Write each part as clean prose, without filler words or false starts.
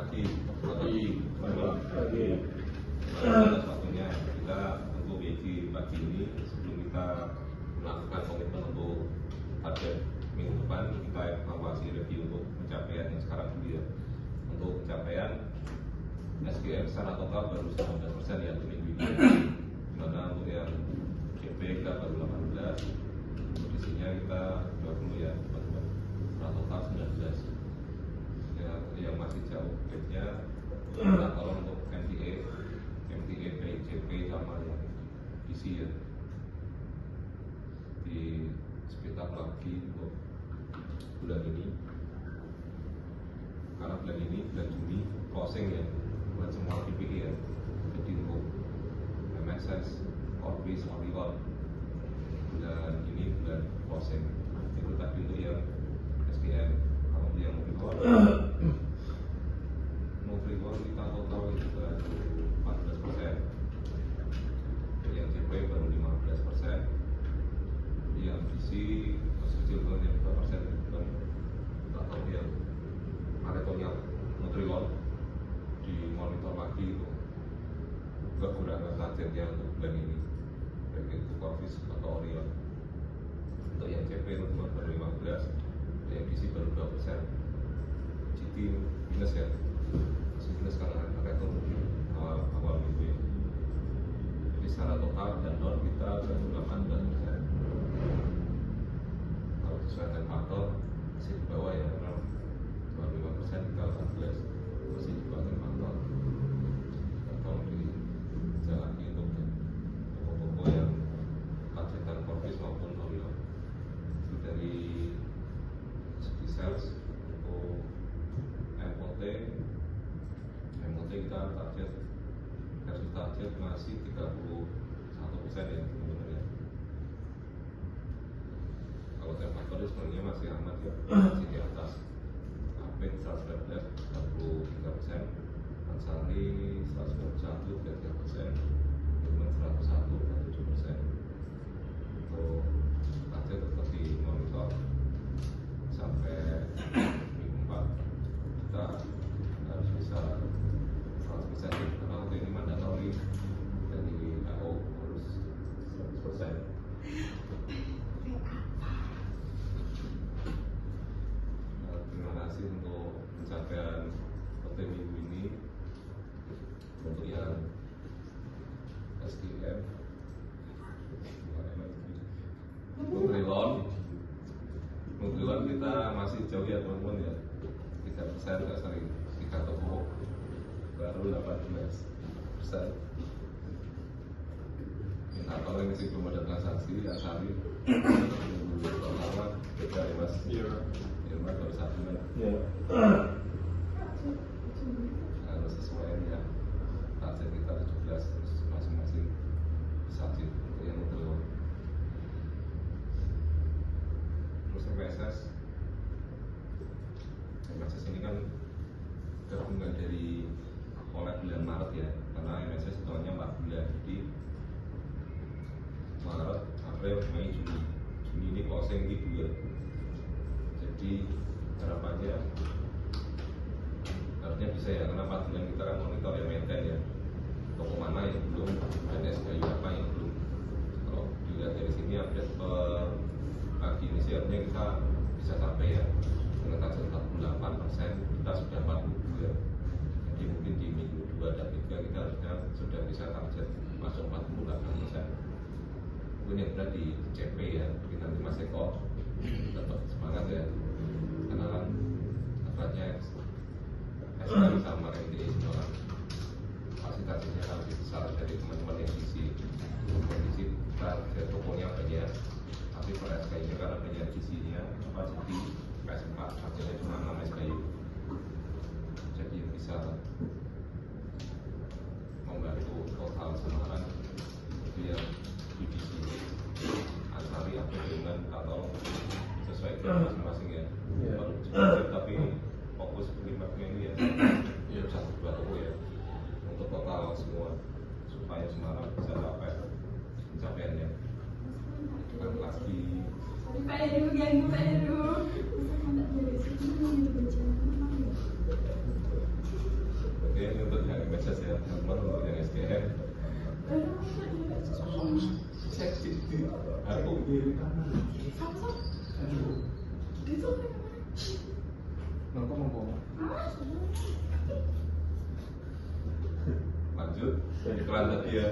pagi. Waktunya kita untuk WG pagi ini sebelum kita melakukan komitmen untuk target minggu depan, kita evaluasi review untuk pencapaian yang sekarang dulu ya. Untuk pencapaian SDM secara total baru 19% ya untuk minggu ini. Dimana untuk yang CP kita baru 18, kondisinya kita 20 ya teman-teman. Secara total 19 ya, yang masih jauh gapnya. Nah, kalau untuk MTA, PCP sama yang DC ya di speed up lagi untuk bulan ini, karena bulan ini bulan Juni closing ya buat semua PPE ya. Jadi untuk MSS, Orbis, Orion bulan ini bulan closing. Itu tadi untuk yang SDM. Kalau yang Motribor kita total itu baru 14%, yang CP baru 15%, yang DC masih kecil banget 2%. Kita tahu yang Aretonya Motribor di monitor lagi itu kekurangan targetnya untuk bulan ini, baik itu Corvis atau Orion. Untuk yang CP baru 15%, yang DC baru 2%. GT minus ya, masih minus karena retur awal minggu ya. Jadi secara total dan non kita baru 18%. Kalau sesuai dengan faktor masih di bawah ya, karena 25% kita 18, masih di bawah faktor. Kalau di jalan itu toko-toko yang targetan Corvis maupun Orion itu dari segi sales untuk MOT kita target versus target masih 31% ya teman-teman ya. Kalau temperatur sebenarnya masih aman ya, masih di atas. Apit 119 43%, Ansari 121 33%, Human 101 7%. Untuk target tetap di monitor sampai minggu 4 kita harus bisa 100% karena untuk ini mandatori dari WHO harus 100%. Terima kasih untuk pencapaian PT minggu ini. Untuk yang SDM Nutrilon kita masih jauh ya teman-teman ya, 3% nggak sering, 3 toko baru 18%. Atau yang masih belum ada transaksi, Asari pertama beda ya mas, Irma baru 1 kan, harus sesuai ya target kita 17, terus masing-masing saksi untuk yang Nutrilon. Terus MSS ini kan gabungan dari mulai bulan Maret ya, karena MSS tahunnya 4 bulan, jadi Maret, April, Mei, Juni. Juni ini closing di 2. Jadi harapannya harusnya bisa ya, karena 4 bulan kita kan monitor ya, maintain ya, toko mana yang belum, dan SKU apa yang belum. Kalau dilihat dari sini update per pagi ini sih harusnya kita bisa sampai ya, dengan target 48%, kita sudah 42. Jadi mungkin di minggu 2 dan 3 kita harusnya sudah bisa target masuk 48%. Mungkin yang sudah di CP ya, mungkin nanti Mas Eko tetap semangat ya, karena kan akadnya SKI sama MDI semua fasilitasinya lebih besar dari teman-teman yang isi kondisi target tokonya banyak, tapi per SKI nya karena banyak isinya kapasiti PS4 hasilnya cuma 6 SKI, jadi bisa membantu total Semarang itu yang divisi Ansari atau dengan atau sesuai dengan masing-masing ya. Tapi fokus penikmatnya ini ya 1-2 toko ya untuk total semua, supaya Semarang bisa capai pencapaiannya. Dengan lagi Pak Heru, ganggu Pak Heru. Lanjut iklan tadi ya.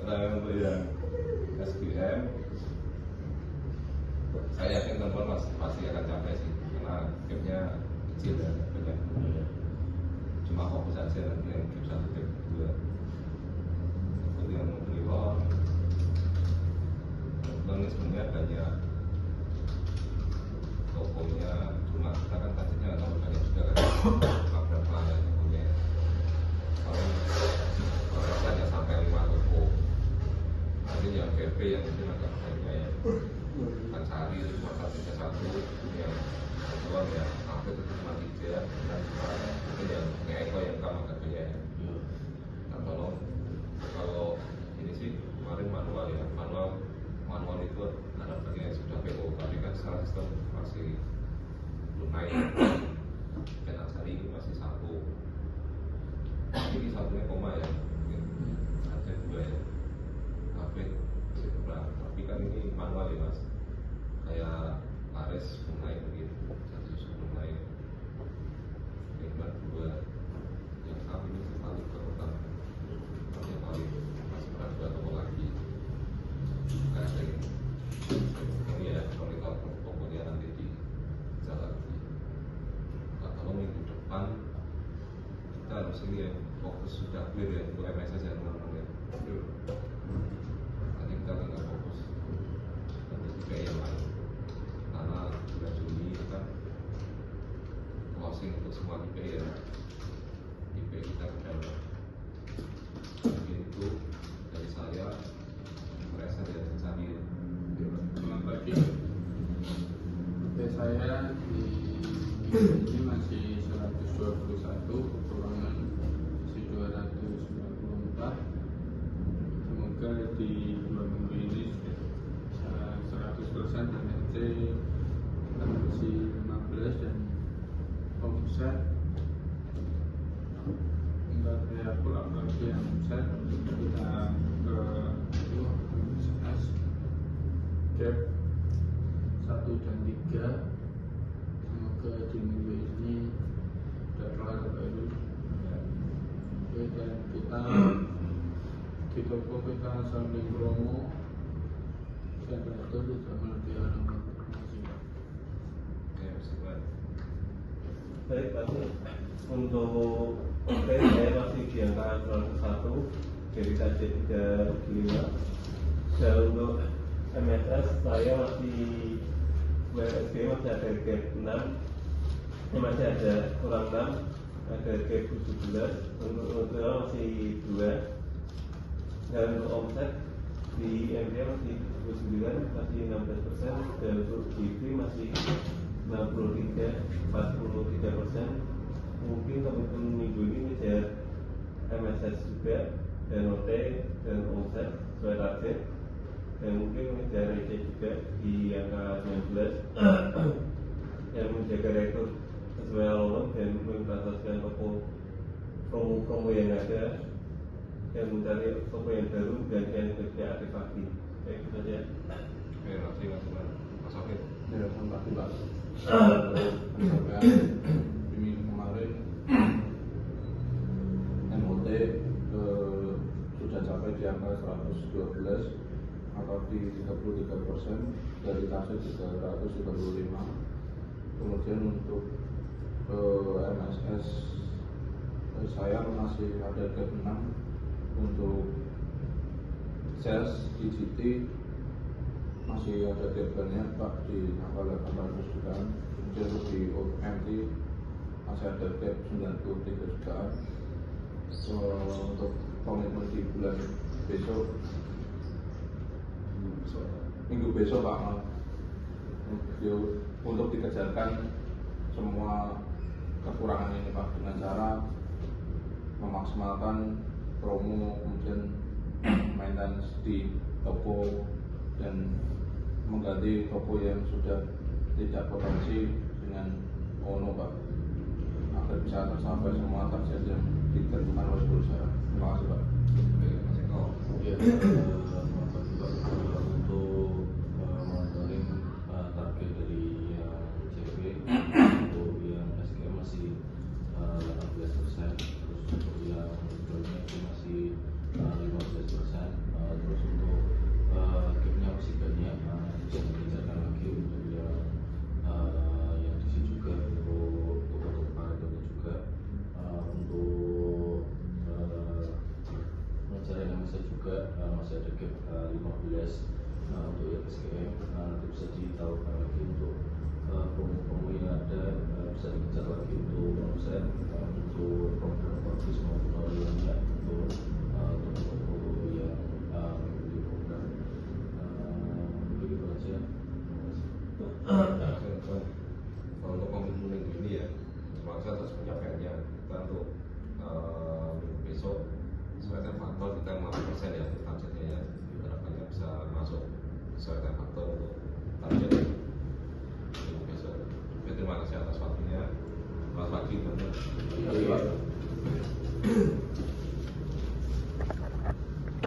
Nah, untuk yang SBM saya yakin teman-teman pasti akan capai sih, karena gapnya kecil ya, banyak. Cuma fokus aja nanti yang gap 1, gap 2. Untuk yang beliau ini sebenarnya banyak tokonya, cuma kita kan targetnya nggak terlalu banyak juga kan, program pelanggan tokonya. Kalau hanya sampai 5 toko, nanti yang PP yang mungkin agak banyak ya. Mencari cuma 131, yang kedua ya hampir cuma 3, dan mungkin yang Eko yang kamu agak banyak ya. Nah kalau ini sih kemarin manual ya, manual itu ada bagian yang sudah PO, tapi kan secara sistem masih belum naik. Dan hari ini masih 1. Ini satunya koma ya, mungkin ada 2 ya. Tapi kan ini manual ya mas, kayak Ares belum naik begitu, 1 belum naik. Nikmat 2 yang kami ini sih paling berutang, yang paling masih ada 2 toko lagi. Ada ini ya, monitor tokonya nanti di jalan. Nah, kalau minggu depan kita harus ini ya, fokus sudah clear ya untuk MSS ya teman-teman ya. Nanti kita tinggal fokus untuk juga yang lain, karena bulan Juni kita closing untuk semua IP ya. IP kita sudah itu dari saya merasa dia mencari. Selamat pagi. Oke, saya di ini masih 121, kekurangan masih 294. Semoga di 2 minggu ini sudah 100% MNC masih 15 dan omset. Enggak saya pulang lagi yang omset kita ke MSS gap 1 dan 3. Semoga di minggu ini sudah kelar baru. Oke, dan kita di toko kita sambil promo dan beratur sama dia nomor informasi. Ya, sebenarnya. Baik, Pak. Untuk saya masih di angka 101 dari target 35. Dan untuk MSS saya masih WSG masih ada gap 6, masih ada kurang 6, ada gap 17, untuk ultra masih 2, dan untuk omset di MD masih 79, masih 16%, dan untuk GP masih 43%. Mungkin teman-teman minggu ini ngejar MSS juga, dan OT dan omset sesuai target, dan mungkin ngejar IC juga di angka 19 yang menjaga rekor sesuai alur dan mengimplementasikan promo yang ada, dan mencari toko yang baru dan yang beraktivasi. Itu saja. Oke, terima kasih Mas Afid. Ya, terima kasih Pak. Di minggu kemarin MOT sudah capai di angka 112 atau di 33% dari target 335. Kemudian untuk MSS saya masih ada gap 6. Untuk sales DGT masih ada gap banyak Pak, di angka 800 jutaan. Kemudian di OMT masih ada gap 93 jutaan. Untuk komitmen di bulan besok, minggu besok Pak, untuk dikejarkan semua kekurangan ini Pak, dengan cara memaksimalkan promo, kemudian maintenance di toko, dan mengganti toko yang sudah tidak potensi dengan ono Pak, agar bisa tercapai semua target yang ditentukan oleh perusahaan. Terima kasih Pak. Mas Eko. Ya, untuk monitoring target dari yang CP untuk yang untuk yang SKM nanti bisa ditawarkan lagi untuk promo-promo yang ada, bisa dikejar lagi untuk omset, untuk program bagus maupun lainnya, untuk toko-toko yang mengikuti program. Begitu aja. Kalau untuk komitmen minggu ini ya, semangat atas pencapaiannya kita untuk minggu besok sesuaikan faktor kita 50% ya untuk targetnya ya, harapannya bisa masuk sesuaikan faktor untuk target minggu besok. Oke, terima kasih atas waktunya. Selamat pagi teman-teman.